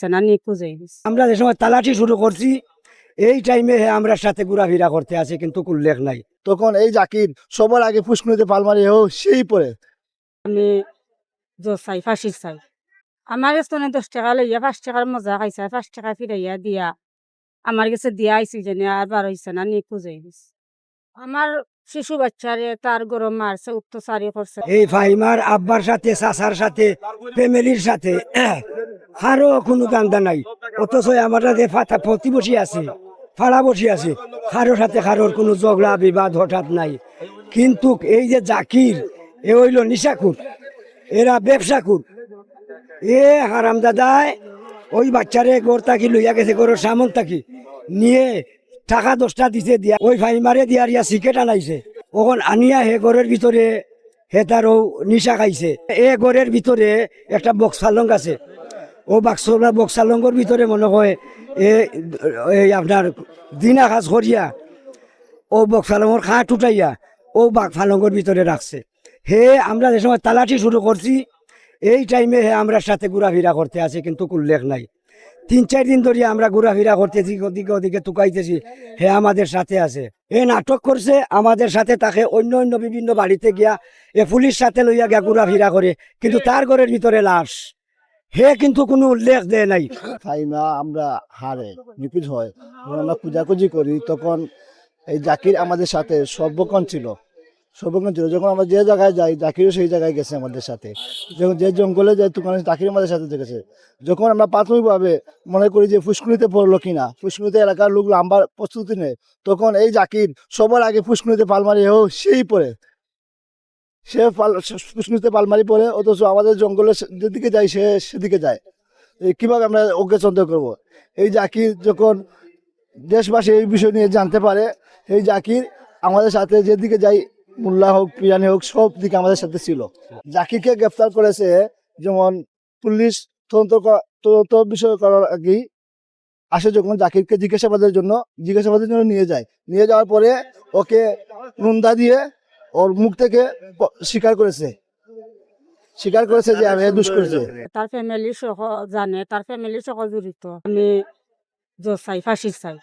সেনা নিখোঁজ হয়ে গেছে। আমরা যে সময় তালাশি শুরু করছি এই টাইমে আমরা সাথে ঘোরাফেরা করতে আছে কিন্তু উল্লেখ নাই। তখন এই জাকির সবার আগে ফুসকুনিতে পাল মারি হোক সেই পরে আমি চাই ফাঁসি চাই। আমার স্তনে 10 টাকা লইয়া 5 টাকার মজা খাইছে, 5 টাকা ফিরাইয়া দিয়া আমার কাছে দিয়া আইসি জানি আর বার হইছে না, নিখোঁজ হয়ে গেছে। আমার শিশু বাচ্চারে তার গরম মারছে, অত্যাচারী করছে। এই ফাহিমার আব্বার সাথে চাচার সাথে ফ্যামিলির সাথে আরো কোনো কান্দা নাই, অথচ আমরা যে প্রতিবেশী আছে ফাড়া বসে আছে কারোর সাথে কারোর কোনো ঝগড়া বিবাদ হঠাৎ নাই। কিন্তু এই যে জাকির এ হইল নিশাকুর, এরা ব্যবসাকুর। এ হারাম দাদায় ওই বাচ্চারে গোর তাকি লইয়া গেছে, গোরের সামন তাকি নিয়ে টাকা 10টা দিছে দিয়া ওই ফাইমারে দিয়া রিয়া সিকেট আনাইছে। ওখন আনিয়া হে ঘরের ভিতরে হে তারও নিশা খাইছে। এ ঘরের ভিতরে একটা বক্স ফালং আছে, ও বক্স ফালঙ্গর ভিতরে মনে হয় এই আপনার দিনা কাজ করিয়া ও বক্স ফালঙ্গর খাট উঠাইয়া ও বাঘ ফালঙ্গর ভিতরে রাখছে। হে আমরা যে সময় তালাশি শুরু করছি এই টাইমে হে আমরা সাথে ঘোরাফেরা করতে আছে কিন্তু উল্লেখ নাই। 3-4 দিন ধরে আমরা ঘোরাফেরা করতেছি, ওদিকে ওদিকে তুকাইতেছি, হে আমাদের সাথে আছে। এ নাটক করছে আমাদের সাথে, তাকে অন্য অন্য বিভিন্ন বাড়িতে গিয়া এ পুলিশ সাথে লইয়া গিয়া ঘোরাফেরা করে, কিন্তু তার ঘরের ভিতরে লাশ। হে কিন্তু কোনো উল্লেখ দেয় নাই। ফাইমা আমরা হারে নিপিট হয়, যখন আমরা খুঁজাখুঁজি করি তখন এই জাকির আমাদের সাথে সর্বক্ষণ ছিল। যখন আমরা যে জায়গায় যাই জাকিরও সেই জায়গায় গেছে আমাদের সাথে, যখন যে জঙ্গলে যাই তখন জাকির আমাদের সাথে গেছে। যখন আমরা প্রাথমিকভাবে মনে করি যে ফুসকুনিতে পড়লো কিনা, ফুসকুনিতে এলাকার লোক লাম্বার প্রস্তুতি নেয়, তখন এই জাকির সবার আগে ফুসকুনিতে পালমারি হোক সেই পরে সে ফুসকুনিতে পালমারি পরে, অথচ আমাদের জঙ্গলে যেদিকে যাই সে সেদিকে যায়। কিভাবে আমরা ওকে সন্দেহ করবো? এই জাকির যখন দেশবাসী এই বিষয় নিয়ে জানতে পারে, এই জাকির আমাদের সাথে যেদিকে যাই মোল্লা হোক পিরানি হোক সব দিকে আমাদের সাথে ছিল। জাকিরকে গ্রেফতার করেছে, যেমন পুলিশ তদন্ত বিষয় করার আগেই আসে, যখন জাকিরকে জিজ্ঞাসাবাদের জন্য নিয়ে যায়, নিয়ে যাওয়ার পরে ওকে নুন্দা দিয়ে ওর মুখ থেকে স্বীকার করেছে যে আমি দুষ করেছে। তার ফ্যামিলি সহ জানে, তার ফ্যামিলি সহ জড়িত। আমি চাই ফাঁসি চাই।